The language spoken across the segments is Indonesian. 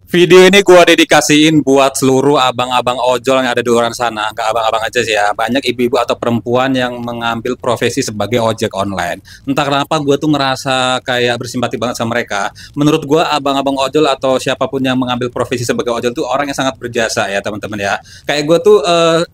Video ini gua dedikasiin buat seluruh abang-abang ojol yang ada di luar sana. Nggak abang-abang aja sih ya. Banyak ibu-ibu atau perempuan yang mengambil profesi sebagai ojek online. Entah kenapa gua tuh ngerasa kayak bersimpati banget sama mereka. Menurut gua abang-abang ojol atau siapapun yang mengambil profesi sebagai ojol tuh orang yang sangat berjasa ya teman-teman ya. Kayak gua tuh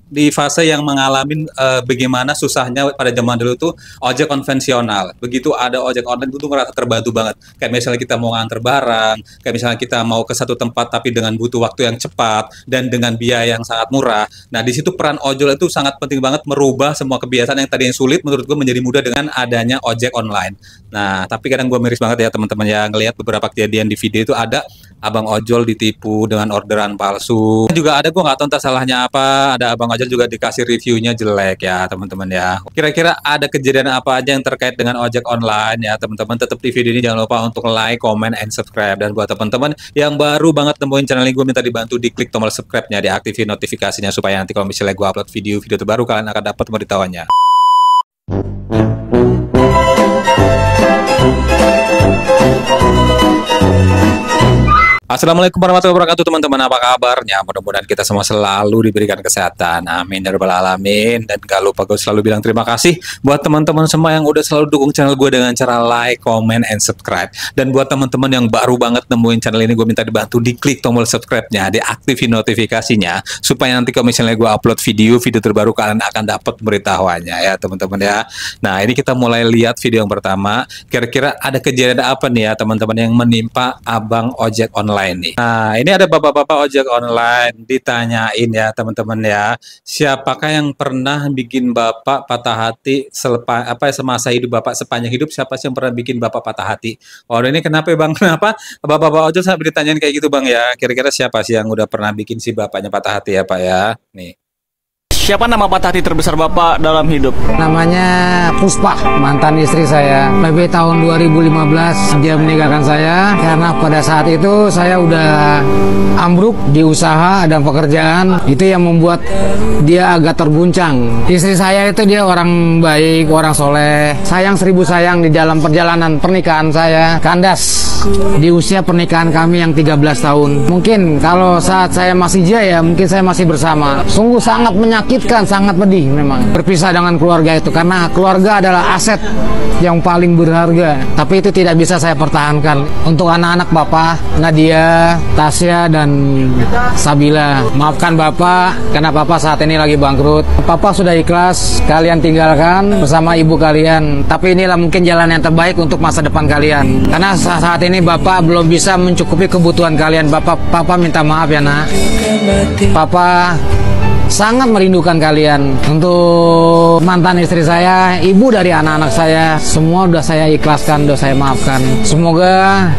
di fase yang mengalami bagaimana susahnya pada zaman dulu tuh ojek konvensional. Begitu ada ojek online tuh ngerasa terbantu banget. Kayak misalnya kita mau nganter barang, kayak misalnya kita mau ke satu tempat tapi dengan butuh waktu yang cepat dan dengan biaya yang sangat murah. Nah, di situ peran ojol itu sangat penting banget merubah semua kebiasaan yang tadinya sulit menurut gue menjadi mudah dengan adanya ojek online. Nah, tapi kadang gue miris banget ya teman-teman ya ngelihat beberapa kejadian di video itu ada abang ojol ditipu dengan orderan palsu. Juga ada gue nggak tahu entah salahnya apa, ada abang ojol juga dikasih reviewnya jelek ya teman-teman ya. Kira-kira ada kejadian apa aja yang terkait dengan ojek online ya teman-teman? Tetap di video ini jangan lupa untuk like, comment, and subscribe. Dan buat teman-teman yang baru banget nemuin channel ini, gue minta dibantu diklik tombol subscribe-nya, diaktifin notifikasinya supaya nanti kalau misalnya gue upload video-video terbaru kalian akan dapat pemberitahuannya. Assalamualaikum warahmatullahi wabarakatuh teman-teman, apa kabarnya? Mudah-mudahan kita semua selalu diberikan kesehatan, amin ya rabbal alamin. Dan gak lupa gue selalu bilang terima kasih buat teman-teman semua yang udah selalu dukung channel gue dengan cara like, comment, and subscribe. Dan buat teman-teman yang baru banget nemuin channel ini, gue minta dibantu diklik tombol subscribe-nya, diaktifin notifikasinya supaya nanti kalau misalnya gue upload video terbaru kalian akan dapat pemberitahuannya ya teman-teman ya. Nah, ini kita mulai lihat video yang pertama. Kira-kira ada kejadian apa nih ya teman-teman yang menimpa abang ojek online nih. Nah, ini ada bapak-bapak ojek online ditanyain ya teman-teman ya. Siapakah yang pernah bikin bapak patah hati semasa hidup bapak, sepanjang hidup siapa sih yang pernah bikin bapak patah hati? Oh, ini kenapa ya Bang? Kenapa bapak-bapak ojek sampai ditanyain kayak gitu Bang ya? Kira-kira siapa sih yang udah pernah bikin si bapaknya patah hati ya Pak ya? Nih. Siapa nama patah hati terbesar Bapak dalam hidup? Namanya Puspa, mantan istri saya. Lebih tahun 2015 dia meninggalkan saya karena pada saat itu saya udah ambruk di usaha dan pekerjaan. Itu yang membuat dia agak terguncang. Istri saya itu dia orang baik, orang soleh. Sayang seribu sayang di dalam perjalanan pernikahan saya. Kandas di usia pernikahan kami yang 13 tahun. Mungkin kalau saat saya masih jaya, mungkin saya masih bersama. Sungguh sangat menyakitkan, sangat pedih memang berpisah dengan keluarga itu, karena keluarga adalah aset yang paling berharga. Tapi itu tidak bisa saya pertahankan. Untuk anak-anak Bapak, Nadia, Tasya, dan Sabila, maafkan Bapak karena Bapak saat ini lagi bangkrut. Bapak sudah ikhlas kalian tinggalkan bersama ibu kalian. Tapi inilah mungkin jalan yang terbaik untuk masa depan kalian. Karena saat ini Bapak belum bisa mencukupi kebutuhan kalian. Papa minta maaf ya nak. Papa sangat merindukan kalian. Untuk mantan istri saya, ibu dari anak-anak saya, semua udah saya ikhlaskan, udah saya maafkan. Semoga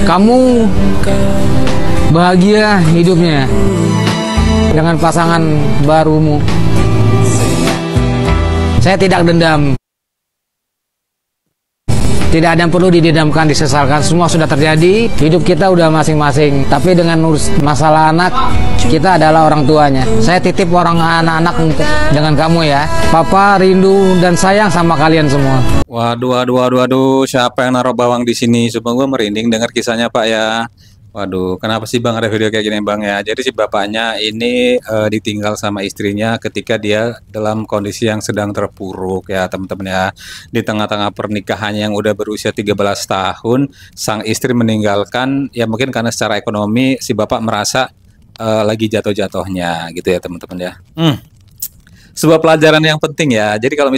kamu bahagia hidupnya dengan pasangan barumu. Saya tidak dendam. Tidak ada yang perlu didendamkan, disesalkan. Semua sudah terjadi. Hidup kita udah masing-masing. Tapi dengan urus masalah anak, kita adalah orang tuanya. Saya titip orang anak-anak dengan kamu ya. Papa rindu dan sayang sama kalian semua. Waduh, siapa yang naruh bawang di sini? Supaya gue merinding dengar kisahnya Pak ya. Waduh, kenapa sih Bang ada video kayak gini Bang ya? Jadi si bapaknya ini ditinggal sama istrinya ketika dia dalam kondisi yang sedang terpuruk ya teman-teman ya. Di tengah-tengah pernikahannya yang udah berusia 13 tahun, sang istri meninggalkan ya mungkin karena secara ekonomi si bapak merasa lagi jatuh-jatuhnya gitu ya teman-teman ya. Sebuah pelajaran yang penting ya. Jadi kalau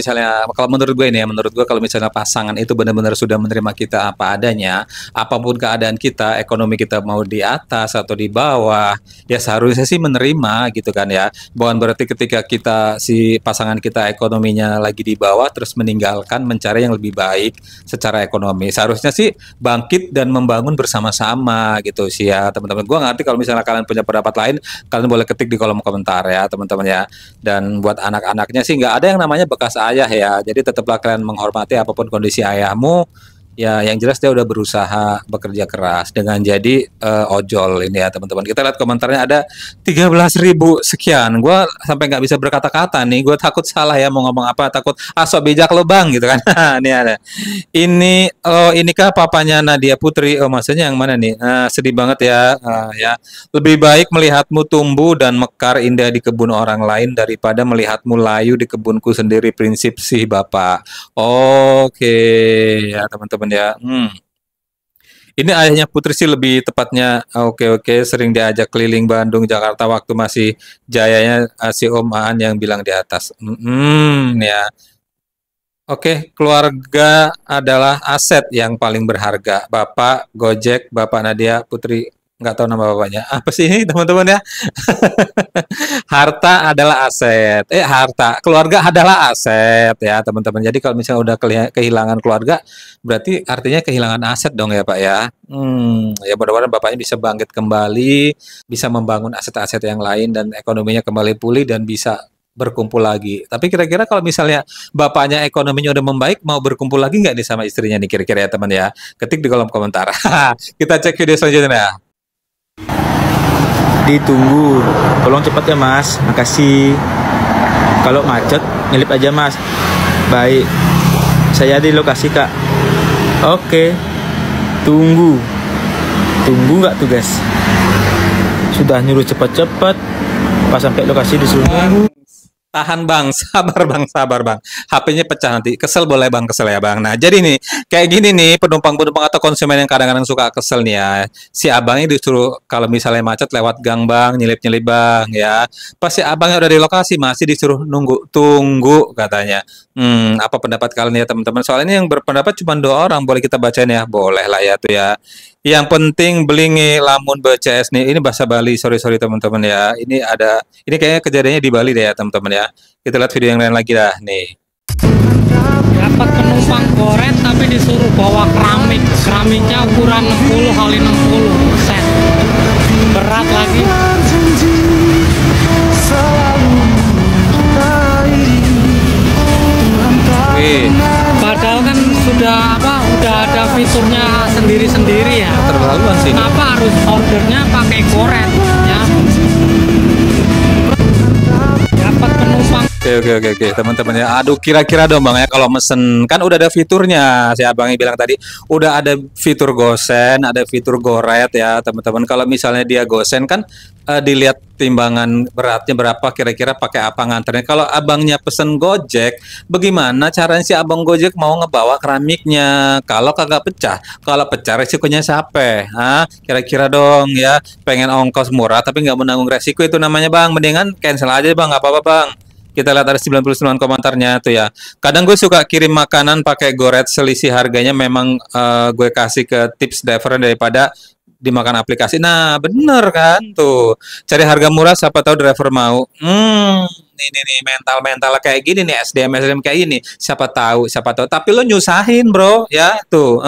menurut gue ini ya, menurut gue kalau misalnya pasangan itu benar-benar sudah menerima kita apa adanya, apapun keadaan kita, ekonomi kita mau di atas atau di bawah, ya seharusnya sih menerima gitu kan ya. Bukan berarti ketika si pasangan kita ekonominya lagi di bawah terus meninggalkan mencari yang lebih baik secara ekonomi. Seharusnya sih bangkit dan membangun bersama-sama gitu sih ya teman-teman. Gue ngerti kalau misalnya kalian punya pendapat lain, kalian boleh ketik di kolom komentar ya teman-teman ya. Dan buat anak-anaknya sih nggak ada yang namanya bekas ayah ya. Jadi tetaplah kalian menghormati apapun kondisi ayahmu. Ya, yang jelas dia udah berusaha bekerja keras dengan jadi ojol ini ya teman-teman. Kita lihat komentarnya ada 13.000 sekian. Gua sampai nggak bisa berkata-kata nih. Gue takut salah ya mau ngomong apa. Takut asok bijak lo bang gitu kan. Ini ada. Ini inikah papanya Nadia Putri? Oh maksudnya yang mana nih? Sedih banget ya. Ya. Lebih baik melihatmu tumbuh dan mekar indah di kebun orang lain daripada melihatmu layu di kebunku sendiri. Prinsip sih Bapak. Oke ya teman-teman ya. Ini ayahnya Putri sih lebih tepatnya. Oke, sering diajak keliling Bandung, Jakarta waktu masih jayanya si Om Aan yang bilang di atas. Ya. Oke, keluarga adalah aset yang paling berharga. Bapak Gojek, Bapak Nadia Putri, nggak tahu nama bapaknya. Apa sih ini teman-teman ya? Harta adalah aset. Harta. Keluarga adalah aset ya teman-teman. Jadi kalau misalnya udah kehilangan keluarga, berarti artinya kehilangan aset dong ya Pak ya. Ya mudah-mudahan bapaknya bisa bangkit kembali, bisa membangun aset-aset yang lain dan ekonominya kembali pulih dan bisa berkumpul lagi. Tapi kira-kira kalau misalnya bapaknya ekonominya udah membaik, mau berkumpul lagi nggak nih sama istrinya nih kira-kira ya teman ya? Ketik di kolom komentar. Kita cek video selanjutnya. Ditunggu, tolong cepat ya mas, makasih. Kalau macet ngelip aja mas. Baik, saya di lokasi kak. Oke, tunggu nggak tugas? Sudah nyuruh cepet-cepet, pas sampai lokasi disuruh nunggu. Tahan bang, sabar bang. HP-nya pecah nanti. Kesel boleh bang, kesel ya bang. Nah jadi nih, kayak gini nih penumpang-penumpang atau konsumen yang kadang-kadang suka kesel nih ya. Si abangnya disuruh kalau misalnya macet lewat gang bang, nyelip-nyelip bang ya. Pas si abangnya udah di lokasi masih disuruh tunggu katanya. Apa pendapat kalian ya teman-teman? Soalnya ini yang berpendapat cuma 2 orang, boleh kita bacain ya? Boleh lah ya tuh ya. Yang penting belingi lamun BCS nih. Ini bahasa Bali, sorry teman-teman ya. Ini kayaknya kejadiannya di Bali deh ya teman-teman ya. Kita lihat video yang lain lagi dah nih. Dapat penumpang goret tapi disuruh bawa keramiknya ukuran 60 kali 60 set, berat lagi. Padahal kan udah ada fiturnya sendiri-sendiri ya. Terlaluan sih. Kenapa harus ordernya pakai goret ya? Dapat penumpang. Oke teman-teman ya. Aduh kira-kira dong bang ya kalau mesen kan udah ada fiturnya. Si abangnya bilang tadi udah ada fitur gosen, ada fitur goret ya teman-teman. Kalau misalnya dia gosen kan dilihat timbangan beratnya berapa kira-kira pakai apa nganternya. Kalau abangnya pesen Gojek, bagaimana caranya si abang Gojek mau ngebawa keramiknya kalau kagak pecah? Kalau pecah resikonya siapa? Kira-kira dong ya. Pengen ongkos murah tapi nggak menanggung resiko itu namanya bang. Mendingan cancel aja bang, nggak apa-apa bang. Kita lihat ada 99 komentarnya tuh ya. Kadang gue suka kirim makanan pakai goret, selisih harganya memang gue kasih ke tips driver daripada dimakan aplikasi. Nah, bener kan tuh. Cari harga murah siapa tahu driver mau. Ini mental kayak gini nih, SDM kayak gini. Siapa tahu. Tapi lo nyusahin, bro, ya tuh.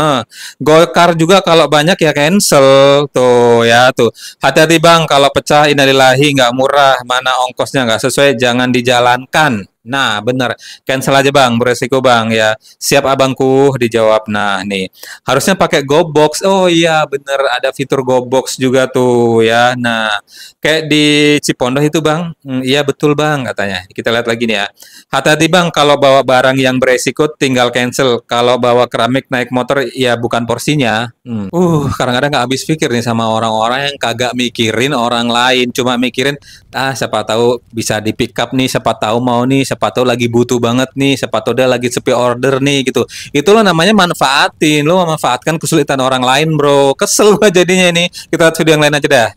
Gokar juga kalau banyak ya cancel tuh ya tuh. Hati-hati bang, kalau pecah innalillahi nggak murah, mana ongkosnya nggak sesuai, jangan dijalankan. Nah, bener. Cancel aja bang, beresiko bang ya. Siap abangku, dijawab. Nah, nih. Harusnya pakai GoBox. Oh iya, bener. Ada fitur GoBox juga tuh ya. Nah, kayak di Cipondoh itu bang. Iya betul bang, katanya. Kita lihat lagi nih ya. Hati-hati bang, kalau bawa barang yang beresiko tinggal cancel. Kalau bawa keramik naik motor, ya bukan porsinya. Kadang-kadang nggak habis pikir nih sama orang-orang yang kagak mikirin orang lain. Cuma mikirin, siapa tahu bisa di pick up nih, siapa tahu mau nih, siapa tahu lagi butuh banget nih, siapa tahu dia lagi sepi order nih gitu. Itulah namanya manfaatin. Lo memanfaatkan kesulitan orang lain, bro. Kesel gua jadinya ini. Kita lihat video yang lain aja dah.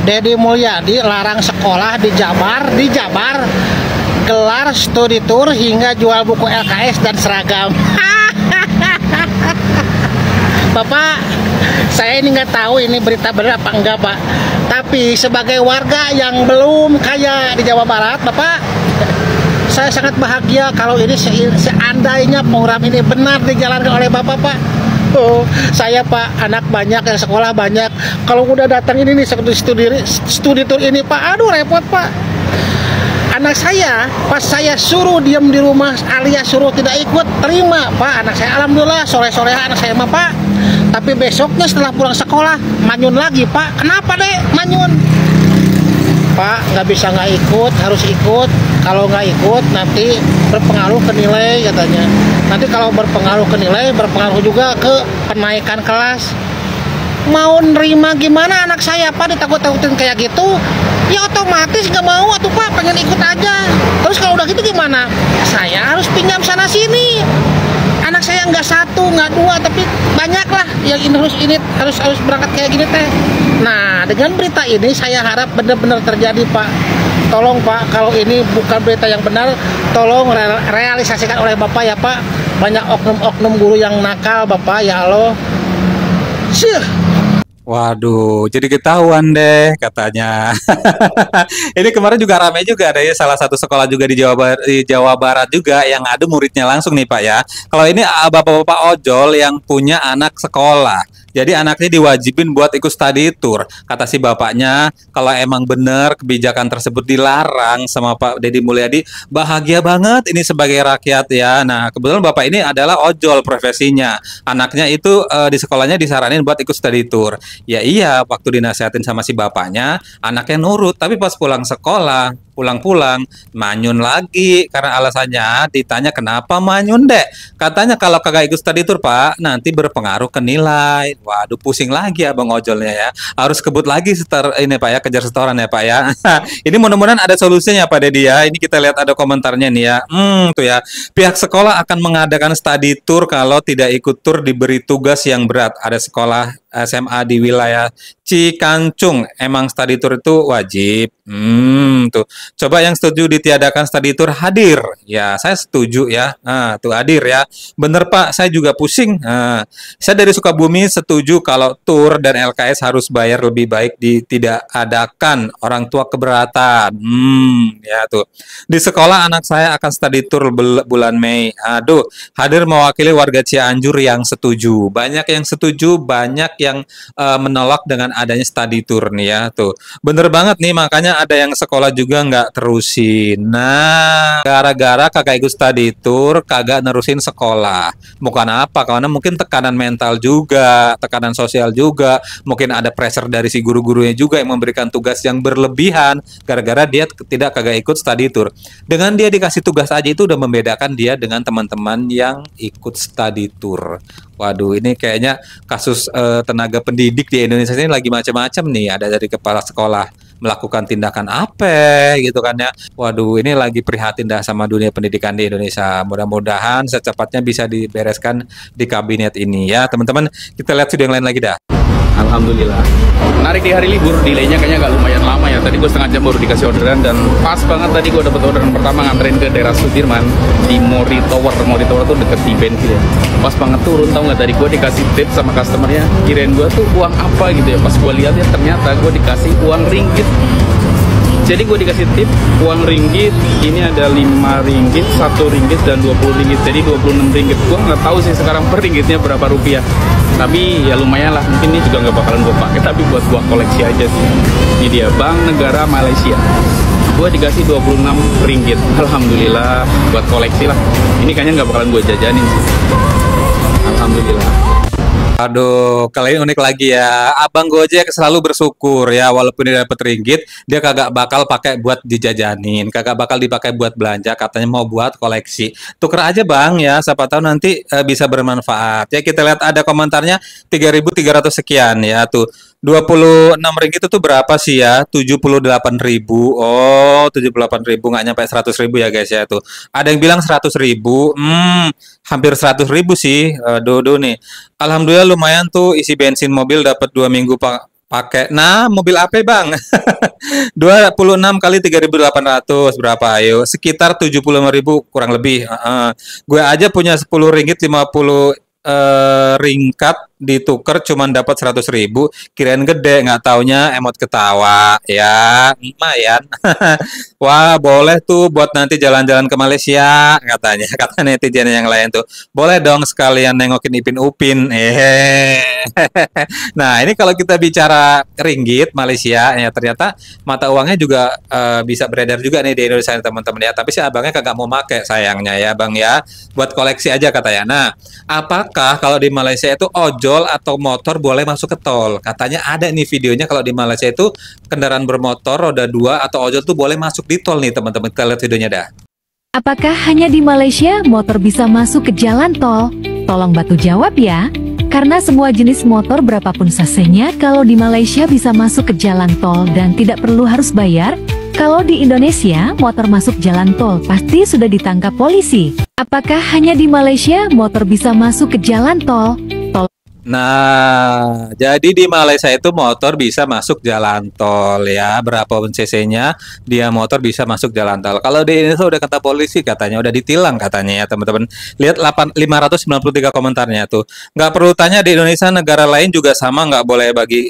Deddy Mulyadi larang sekolah di Jabar gelar studi tour hingga jual buku LKS dan seragam. Bapak, saya ini nggak tahu ini berita benar apa enggak Pak. Tapi sebagai warga yang belum kaya di Jawa Barat, Bapak, saya sangat bahagia kalau ini seandainya program ini benar dijalankan oleh Bapak, Pak. Oh, saya Pak, anak banyak, yang sekolah banyak. Kalau udah datang ini nih studi tour ini Pak, aduh repot Pak. anak saya pas saya suruh diam di rumah alias suruh tidak ikut, terima Pak. Anak saya alhamdulillah sore-sore anak saya mah Pak. Tapi besoknya setelah pulang sekolah manyun lagi Pak. Kenapa dek manyun? Pak nggak bisa nggak ikut, harus ikut. Kalau nggak ikut nanti berpengaruh ke nilai katanya. Nanti kalau berpengaruh ke nilai berpengaruh juga ke kenaikan kelas. Mau nerima gimana anak saya Pak ditakut-takutin kayak gitu? Ya otomatis nggak mau atuh Pak, pengen ikut aja. Terus kalau udah gitu gimana? Saya harus pinjam sana sini. Anak saya nggak satu, nggak dua, tapi banyak lah yang harus berangkat kayak gini teh. Nah, dengan berita ini saya harap benar-benar terjadi Pak. Tolong Pak, kalau ini bukan berita yang benar, tolong realisasikan oleh Bapak ya Pak. Banyak oknum-oknum guru yang nakal Bapak, ya Allah. Syuh. Waduh, jadi ketahuan deh katanya. Ini kemarin juga ramai juga ada ya salah satu sekolah juga di Jawa Barat juga yang ada muridnya langsung nih Pak ya. Kalau ini bapak-bapak ojol yang punya anak sekolah. Jadi anaknya diwajibin buat ikut study tour. Kata si bapaknya, kalau emang bener kebijakan tersebut dilarang sama Pak Deddy Mulyadi, bahagia banget ini sebagai rakyat ya. Nah, kebetulan bapak ini adalah ojol profesinya. Anaknya itu di sekolahnya disaranin buat ikut study tour. Ya iya, waktu dinasehatin sama si bapaknya, anaknya nurut. Tapi pas pulang sekolah, pulang-pulang manyun lagi karena alasannya ditanya kenapa manyun dek, katanya kalau kagak ikut study tour Pak nanti berpengaruh ke nilai. Waduh, pusing lagi abang ojolnya ya, harus kebut lagi ini Pak ya, kejar setoran ya Pak ya. Ini mudah-mudahan ada solusinya Pak Deddy ya. Ini kita lihat ada komentarnya nih ya. Tuh ya, pihak sekolah akan mengadakan study tour kalau tidak ikut tour diberi tugas yang berat. Ada sekolah SMA di wilayah Cikancung emang study tour itu wajib. Tuh. Coba yang setuju ditiadakan study tour hadir. Ya, saya setuju ya. Nah, tuh hadir ya. Bener Pak, saya juga pusing. Nah, saya dari Sukabumi setuju kalau tour dan LKS harus bayar, lebih baik tidak adakan, orang tua keberatan. Ya tuh. Di sekolah anak saya akan study tour bulan Mei. Aduh, hadir mewakili warga Cianjur yang setuju. Banyak yang setuju, banyak yang menolak dengan adanya study tour nih ya tuh. Bener banget nih, makanya ada yang sekolah juga nggak terusin. Nah, gara-gara kagak ikut study tour, kagak nerusin sekolah. Bukan apa, karena mungkin tekanan mental juga, tekanan sosial juga, mungkin ada pressure dari si guru-gurunya juga yang memberikan tugas yang berlebihan, gara-gara dia kagak ikut study tour. Dengan dia dikasih tugas aja itu udah membedakan dia dengan teman-teman yang ikut study tour. Waduh, ini kayaknya kasus tenaga pendidik di Indonesia ini lagi macam-macam nih. Ada dari kepala sekolah melakukan tindakan apa gitu kan ya. Waduh, ini lagi prihatin dah sama dunia pendidikan di Indonesia. Mudah-mudahan secepatnya bisa dibereskan di kabinet ini ya. Teman-teman, kita lihat video yang lain lagi dah. Alhamdulillah. Menarik di hari libur, delaynya kayaknya agak lumayan lama ya. Tadi gue setengah jam baru dikasih orderan dan pas banget tadi gue dapet orderan pertama nganterin ke daerah Sudirman di Mori Tower. Mori Tower tuh deket di bensin ya. Pas banget turun, tau nggak, tadi gue dikasih tip sama customernya, kirain gue tuh uang apa gitu ya. Pas gue lihat ya ternyata gue dikasih uang ringgit. Jadi gue dikasih tip uang ringgit, ini ada 5 ringgit, 1 ringgit, dan 20 ringgit. Jadi 26 ringgit. Gue nggak tahu sih sekarang per ringgitnya berapa rupiah. Tapi ya lumayan lah, mungkin ini juga nggak bakalan gue pakai, tapi buat gue koleksi aja sih. Ini dia, Bank Negara Malaysia. Gue dikasih 26 ringgit. Alhamdulillah, buat koleksi lah. Ini kayaknya nggak bakalan gue jajanin sih. Alhamdulillah. Aduh, kali ini unik lagi ya. Abang Gojek selalu bersyukur ya, walaupun dia dapat ringgit, dia kagak bakal pakai buat dijajanin, kagak bakal dipakai buat belanja, katanya mau buat koleksi. Tuker aja Bang ya, siapa tahu nanti bisa bermanfaat. Ya kita lihat ada komentarnya 3.300 sekian ya tuh. 26 ringgit itu berapa sih ya? 78.000. Oh, 78.000 nggak nyampe 100.000 ya guys ya tuh. Ada yang bilang 100.000. Hampir 100.000 sih. Dodo nih. Alhamdulillah lumayan tuh, isi bensin mobil dapat 2 minggu pakai. Nah, mobil apa Bang? 26 kali 3.800 berapa ayo? Sekitar 75.000 kurang lebih. Gue aja punya 10 ringgit 50 ringkat ditukar cuman dapat 100.000, kirain gede, nggak taunya emot ketawa ya, lumayan. Wah, boleh tuh buat nanti jalan-jalan ke Malaysia katanya, kata netizen yang lain tuh. Boleh dong sekalian nengokin Ipin Upin. Nah, ini kalau kita bicara ringgit Malaysia ya, ternyata mata uangnya juga bisa beredar juga nih di Indonesia teman-teman ya. Tapi si abangnya kagak mau make sayangnya ya bang ya, buat koleksi aja katanya. Nah, apakah kalau di Malaysia itu ojol atau motor boleh masuk ke tol? Katanya ada nih videonya kalau di Malaysia itu kendaraan bermotor roda 2 atau ojol tuh boleh masuk di tol nih teman-teman. Kita lihat videonya dah. Apakah hanya di Malaysia motor bisa masuk ke jalan tol? Tolong bantu jawab ya. Karena semua jenis motor berapapun sasenya kalau di Malaysia bisa masuk ke jalan tol dan tidak perlu harus bayar. Kalau di Indonesia motor masuk jalan tol pasti sudah ditangkap polisi. Apakah hanya di Malaysia motor bisa masuk ke jalan tol? Nah, jadi di Malaysia itu motor bisa masuk jalan tol ya, berapapun cc-nya, dia motor bisa masuk jalan tol. Kalau di Indonesia udah kata polisi katanya, udah ditilang katanya ya teman-teman. Lihat 593 komentarnya tuh. Nggak perlu tanya di Indonesia, negara lain juga sama nggak boleh bagi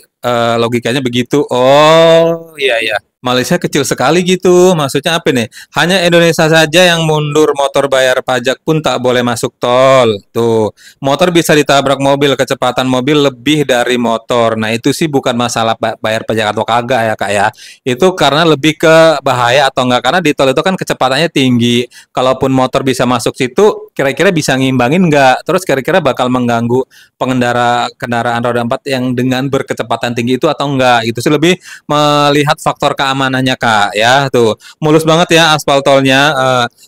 logikanya begitu. Oh, iya iya. Malaysia kecil sekali gitu, maksudnya apa nih? Hanya Indonesia saja yang mundur motor bayar pajak pun tak boleh masuk tol. Tuh, motor bisa ditabrak mobil, kecepatan mobil lebih dari motor. Nah itu sih bukan masalah bayar pajak atau kagak ya kak ya. Itu karena lebih ke bahaya atau enggak, karena di tol itu kan kecepatannya tinggi. Kalaupun motor bisa masuk situ, kira-kira bisa ngimbangin nggak? Terus kira-kira bakal mengganggu pengendara kendaraan roda 4 yang dengan berkecepatan tinggi itu atau enggak? Itu sih lebih melihat faktor keamanannya kak ya. Tuh mulus banget ya aspal tolnya.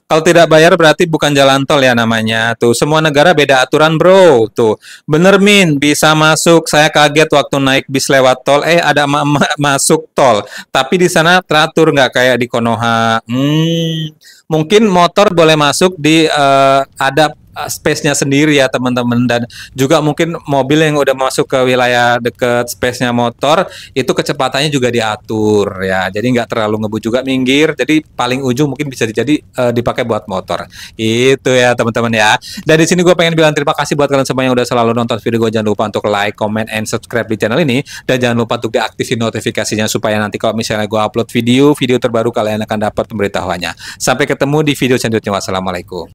Kalau tidak bayar berarti bukan jalan tol ya namanya. Tuh semua negara beda aturan bro. Tuh bener Min, bisa masuk. Saya kaget waktu naik bis lewat tol, ada emak-emak masuk tol, tapi di sana teratur nggak kayak di Konoha. Mungkin motor boleh masuk di ada space-nya sendiri ya teman-teman, dan juga mungkin mobil yang udah masuk ke wilayah deket space-nya motor itu kecepatannya juga diatur ya, jadi nggak terlalu ngebut juga minggir, jadi paling ujung mungkin bisa dipakai buat motor itu ya teman-teman ya. Dan di sini gue pengen bilang terima kasih buat kalian semua yang udah selalu nonton video gue. Jangan lupa untuk like, comment, and subscribe di channel ini, dan jangan lupa untuk diaktifin notifikasinya supaya nanti kalau misalnya gue upload video terbaru kalian akan dapat pemberitahuannya. Sampai ketemu di video selanjutnya. Wassalamualaikum.